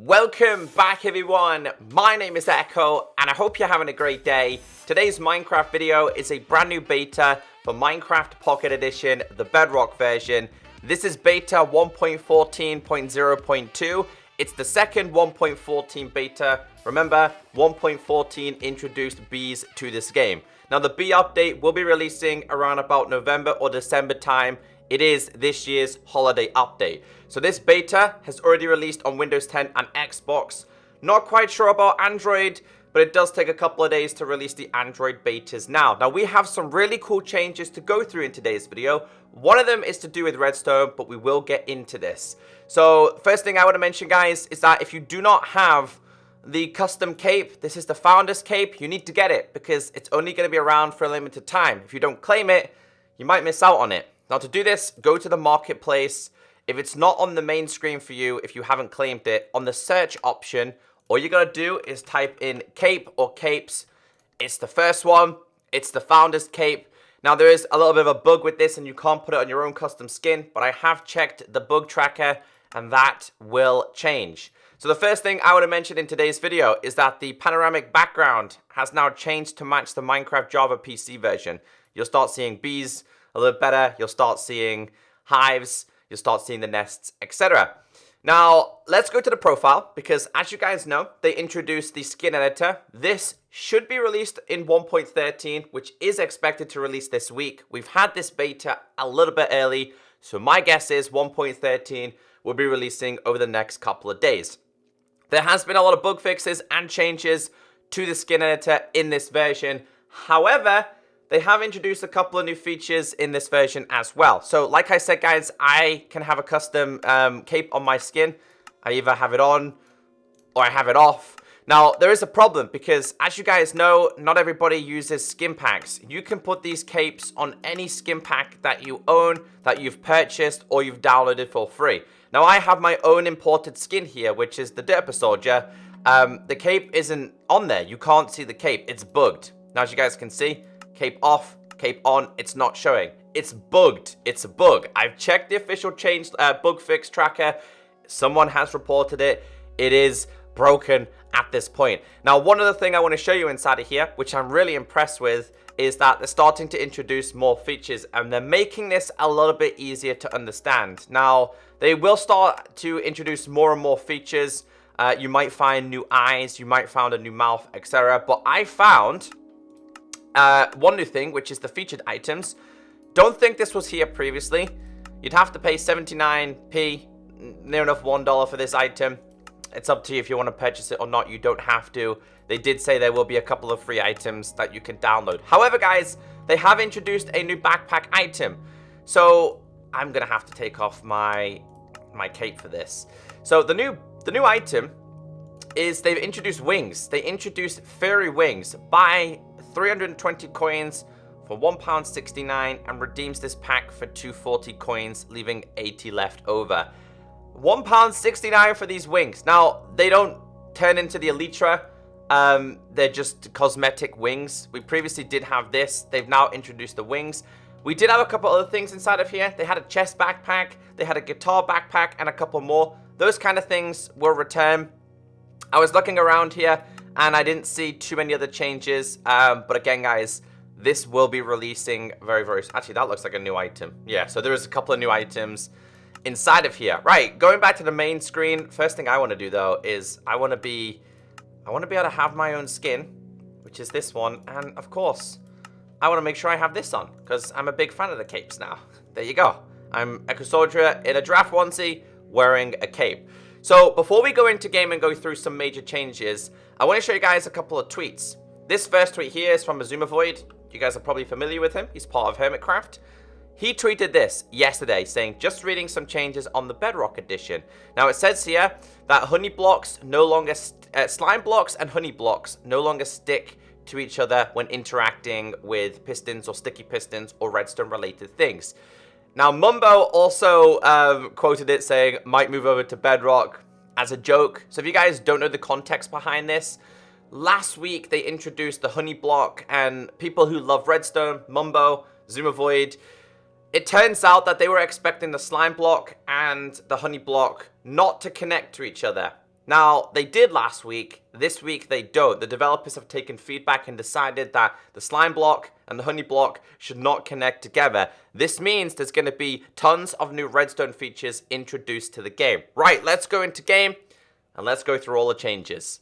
Welcome back everyone, my name is Echo and I hope you're having a great day. Today's Minecraft video is a brand new beta for Minecraft Pocket Edition, the Bedrock version. This is beta 1.14.0.2. It's the second 1.14 beta. Remember, 1.14 introduced bees to this game. Now the bee update will be releasing around about November or December time. It is this year's holiday update. So this beta has already released on Windows 10 and Xbox. Not quite sure about Android, but it does take a couple of days to release the Android betas now. Now we have some really cool changes to go through in today's video. One of them is to do with Redstone, but we will get into this. So first thing I want to mention, guys, is that if you do not have the custom cape, this is the Founder's Cape, you need to get it because it's only going to be around for a limited time. If you don't claim it, you might miss out on it. Now to do this, go to the marketplace. If it's not on the main screen for you, if you haven't claimed it, on the search option, all you gotta do is type in cape or capes. It's the first one, it's the Founder's Cape. Now there is a little bit of a bug with this and you can't put it on your own custom skin, but I have checked the bug tracker and that will change. So the first thing I want to mention in today's video is that the panoramic background has now changed to match the Minecraft Java PC version. You'll start seeing bees a little better, you'll start seeing hives, you'll start seeing the nests, etc. Now, let's go to the profile, because as you guys know, they introduced the skin editor. This should be released in 1.13, which is expected to release this week. We've had this beta a little bit early, so my guess is 1.13 will be releasing over the next couple of days. There has been a lot of bug fixes and changes to the skin editor in this version. However, they have introduced a couple of new features in this version as well. So like I said, guys, I can have a custom cape on my skin. I either have it on or I have it off. Now, there is a problem because as you guys know, not everybody uses skin packs. You can put these capes on any skin pack that you own, that you've purchased, or you've downloaded for free. Now, I have my own imported skin here, which is the LIVERPOOL. The cape isn't on there. You can't see the cape. It's bugged. Now, as you guys can see, cape off, cape on, it's not showing. It's bugged. It's a bug. I've checked the official change bug fix tracker. Someone has reported it. It is broken at this point. Now, one other thing I want to show you inside of here, which I'm really impressed with, is that they're starting to introduce more features and they're making this a little bit easier to understand. Now, they will start to introduce more and more features. You might find new eyes, you might find a new mouth, etc. But I found one new thing, which is the featured items. Don't think this was here previously. You'd have to pay 79p, near enough $1 for this item. It's up to you if you want to purchase it or not. You don't have to. They did say there will be a couple of free items that you can download. However, guys, they have introduced a new backpack item. So I'm gonna have to take off my cape for this. So the new item is they've introduced wings. They introduced fairy wings. Buy 320 coins for £1.69 and redeems this pack for 240 coins, leaving 80 left over. £1.69 for these wings. Now, they don't turn into the Elytra. They're just cosmetic wings. We previously did have this. They've now introduced the wings. We did have a couple other things inside of here. They had a chest backpack, they had a guitar backpack, and a couple more. Those kind of things will return. I was looking around here, and I didn't see too many other changes. But again, guys, this will be releasing very, very... Actually, that looks like a new item. Yeah, so there is a couple of new items inside of here. Right, going back to the main screen, first thing I want to do, though, is I want to be able to have my own skin, which is this one. And, of course, I want to make sure I have this on, because I'm a big fan of the capes now. There you go. I'm ECKOSOLDIER in a draft onesie, wearing a cape. So before we go into game and go through some major changes, I want to show you guys a couple of tweets. This first tweet here is from Void. You guys are probably familiar with him. He's part of Hermitcraft. He tweeted this yesterday saying, just reading some changes on the Bedrock edition. Now it says here that honey blocks no longer, slime blocks and honey blocks no longer stick to each other when interacting with pistons or sticky pistons or redstone related things. Now, Mumbo also quoted it saying, might move over to Bedrock as a joke. So if you guys don't know the context behind this, last week they introduced the honey block, and people who love redstone, Mumbo, Void, it turns out that they were expecting the slime block and the honey block not to connect to each other. Now, they did last week. This week, they don't. The developers have taken feedback and decided that the slime block and the honey block should not connect together. This means there's going to be tons of new redstone features introduced to the game. Right, let's go into game and let's go through all the changes.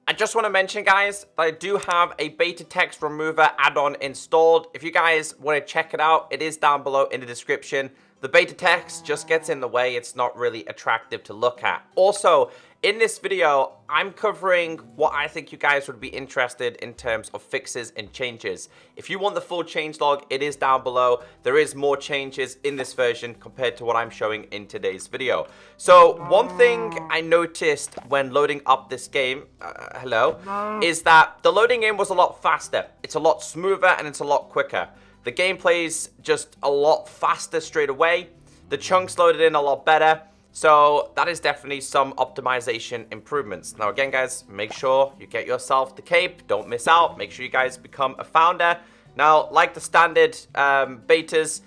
I just want to mention, guys, that I do have a beta text remover add-on installed. If you guys want to check it out, it is down below in the description. The beta text just gets in the way. It's not really attractive to look at. Also, in this video, I'm covering what I think you guys would be interested in terms of fixes and changes. If you want the full changelog, it is down below. There is more changes in this version compared to what I'm showing in today's video. So one thing I noticed when loading up this game, is that the loading in was a lot faster. It's a lot smoother and it's a lot quicker. The gameplay's just a lot faster straight away. The chunks loaded in a lot better. So that is definitely some optimization improvements. Now again, guys, make sure you get yourself the cape. Don't miss out. Make sure you guys become a founder. Now, like the standard betas,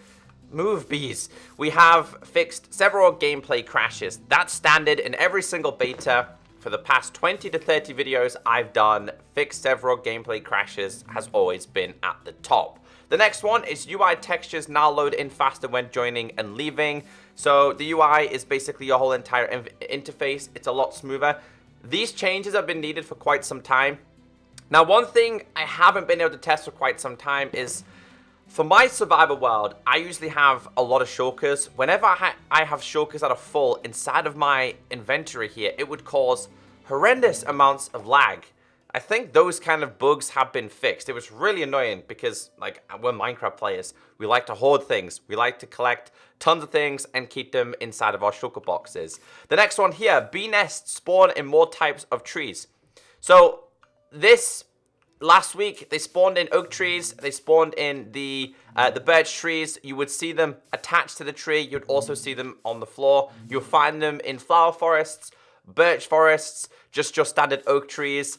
move bees. We have fixed several gameplay crashes. That's standard in every single beta. For the past 20 to 30 videos I've done, fixed several gameplay crashes has always been at the top. The next one is UI textures now load in faster when joining and leaving. So the UI is basically your whole entire interface. It's a lot smoother. These changes have been needed for quite some time. Now, one thing I haven't been able to test for quite some time is for my survivor world, I usually have a lot of shulkers. Whenever I have shulkers that are full inside of my inventory here, it would cause horrendous amounts of lag. I think those kind of bugs have been fixed. It was really annoying because, like, we're Minecraft players. We like to hoard things. We like to collect tons of things and keep them inside of our shulker boxes. The next one here, bee nests spawn in more types of trees. So this last week, they spawned in oak trees. They spawned in the birch trees. You would see them attached to the tree. You'd also see them on the floor. You'll find them in flower forests, birch forests, just your standard oak trees.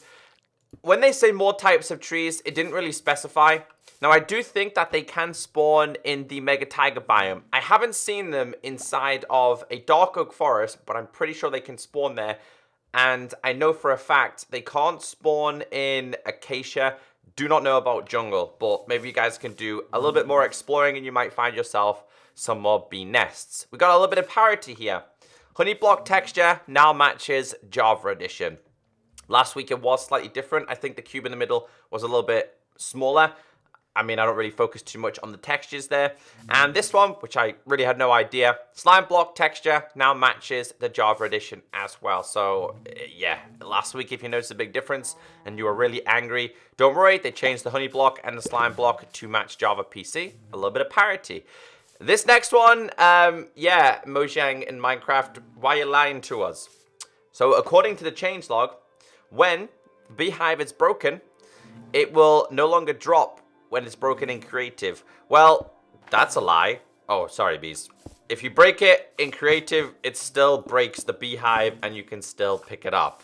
When they say more types of trees, it didn't really specify. Now, I do think that they can spawn in the Mega Taiga biome. I haven't seen them inside of a dark oak forest, but I'm pretty sure they can spawn there. And I know for a fact they can't spawn in acacia. Do not know about jungle, but maybe you guys can do a little bit more exploring and you might find yourself some more bee nests. We got a little bit of parity here. Honey block texture now matches Java edition. Last week it was slightly different. I think the cube in the middle was a little bit smaller. I mean, I don't really focus too much on the textures there. And this one, which I really had no idea, slime block texture now matches the Java edition as well. So yeah, last week if you noticed a big difference and you were really angry, don't worry, they changed the honey block and the slime block to match Java PC. A little bit of parity. This next one, yeah, Mojang in Minecraft, why are you lying to us? So according to the changelog, when the beehive is broken, it will no longer drop when it's broken in creative. Well, that's a lie. Oh, sorry, bees. If you break it in creative, it still breaks the beehive and you can still pick it up.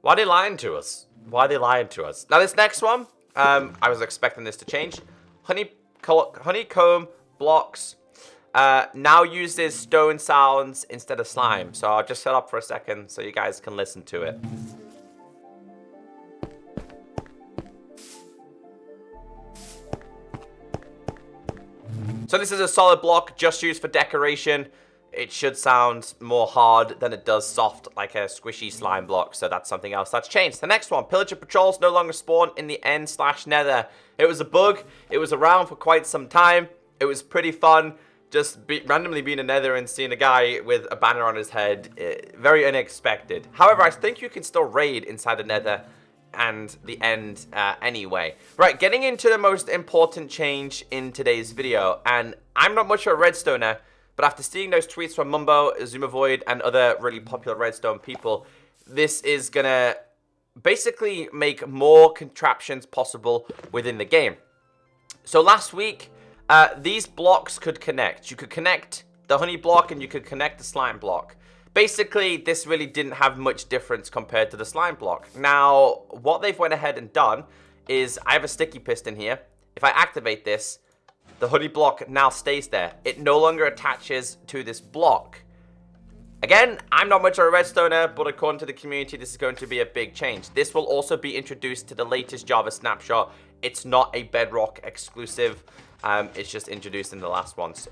Why are they lying to us? Why are they lying to us? Now, this next one, I was expecting this to change. Honeycomb blocks now uses stone sounds instead of slime. So I'll just set up for a second so you guys can listen to it. So this is a solid block just used for decoration. It should sound more hard than it does soft, like a squishy slime block. So that's something else that's changed. The next one, pillager patrols no longer spawn in the end/nether. It was a bug. It was around for quite some time. It was pretty fun. Just randomly being in nether and seeing a guy with a banner on his head. Very unexpected. However, I think you can still raid inside the nether and the end anyway. Right, getting into the most important change in today's video. And I'm not much of a redstoner, but after seeing those tweets from Mumbo, Zumavoid, and other really popular redstone people, this is gonna basically make more contraptions possible within the game. So last week, these blocks could connect. You could connect the honey block and you could connect the slime block. Basically, this really didn't have much difference compared to the slime block. Now, what they've went ahead and done is I have a sticky piston here. If I activate this, the honey block now stays there. It no longer attaches to this block. Again, I'm not much of a redstoner, but according to the community, this is going to be a big change. This will also be introduced to the latest Java snapshot. It's not a Bedrock exclusive. It's just introduced in the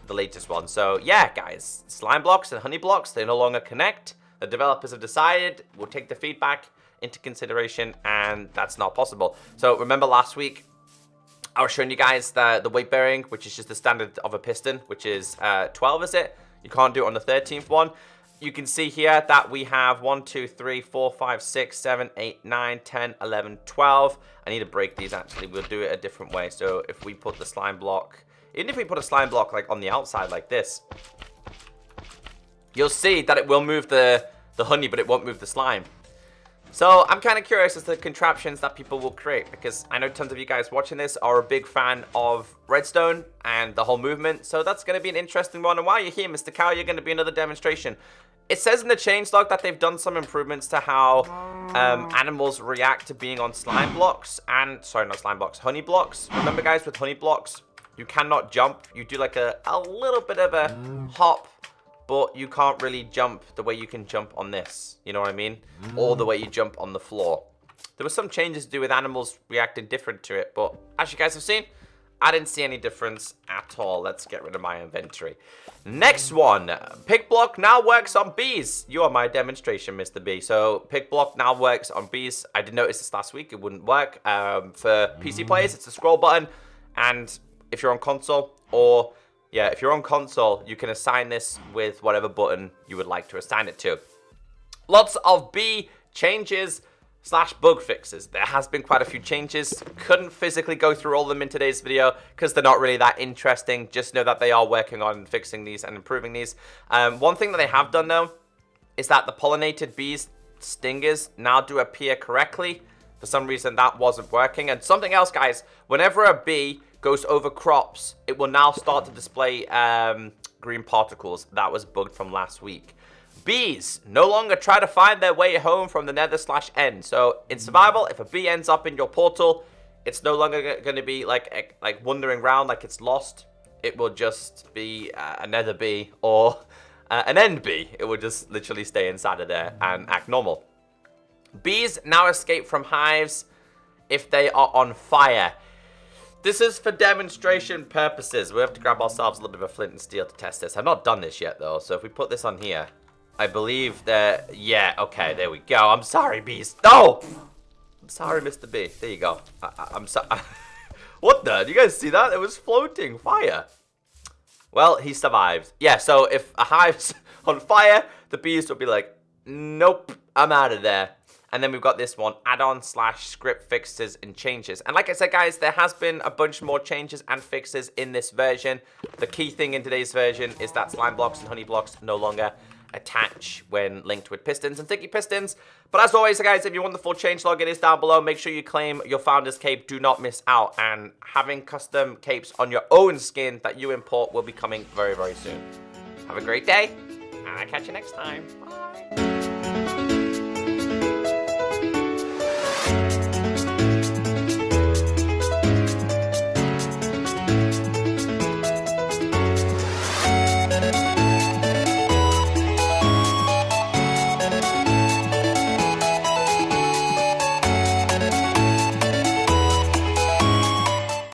latest one. So yeah, guys, slime blocks and honey blocks, they no longer connect. The developers have decided we'll take the feedback into consideration, and that's not possible. So remember last week, I was showing you guys the weight bearing, which is just the standard of a piston, which is 12, is it? You can't do it on the 13th one. You can see here that we have 1, 2, 3, 4, 5, 6, 7, 8, 9, 10, 11, 12. I need to break these actually. We'll do it a different way. So if we put the slime block, even if we put a slime block like on the outside like this, you'll see that it will move the honey, but it won't move the slime. So I'm kind of curious as to the contraptions that people will create, because I know tons of you guys watching this are a big fan of Redstone and the whole movement. So that's going to be an interesting one. And while you're here, Mr. Cow, you're going to be another demonstration. It says in the changelog that they've done some improvements to how animals react to being on slime blocks and, sorry, not slime blocks, honey blocks. Remember, guys, with honey blocks, you cannot jump. You do like a little bit of a hop, but you can't really jump the way you can jump on this. You know what I mean? Or the way you jump on the floor. There were some changes to do with animals reacting different to it, but as you guys have seen, I didn't see any difference at all. Let's get rid of my inventory. Next one, pick block now works on bees. You are my demonstration, Mr. B. So pick block now works on bees. I did notice this last week. It wouldn't work. For PC players, it's the scroll button. And if you're on console, or yeah, if you're on console, you can assign this with whatever button you would like to assign it to. Lots of bee changes / bug fixes. There has been quite a few changes. Couldn't physically go through all of them in today's video because they're not really that interesting. Just know that they are working on fixing these and improving these. One thing that they have done though is that the pollinated bees stingers now do appear correctly. For some reason that wasn't working. And something else, guys, whenever a bee goes over crops, it will now start to display green particles. That was bugged from last week. Bees no longer try to find their way home from the nether / end. So in survival, if a bee ends up in your portal, it's no longer going to be like wandering around like it's lost. It will just be a nether bee or an end bee. It will just literally stay inside of there and act normal. Bees now escape from hives if they are on fire. This is for demonstration purposes. We have to grab ourselves a little bit of flint and steel to test this. I've not done this yet though, so if we put this on here, I believe that, yeah, okay, there we go. I'm sorry, bees. No! I'm sorry, Mr. B. There you go. I'm sorry. What the? Do you guys see that? It was floating fire. Well, he survived. Yeah, so if a hive's on fire, the bees will be like, nope, I'm out of there. And then we've got this one, add-on / script fixes and changes. And like I said, guys, there has been a bunch more changes and fixes in this version. The key thing in today's version is that slime blocks and honey blocks no longer attach when linked with pistons and sticky pistons. But as always, guys, if you want the full changelog, it is down below. Make sure you claim your founder's cape. Do not miss out. And having custom capes on your own skin that you import will be coming very, very soon. Have a great day, and I'll catch you next time. Bye.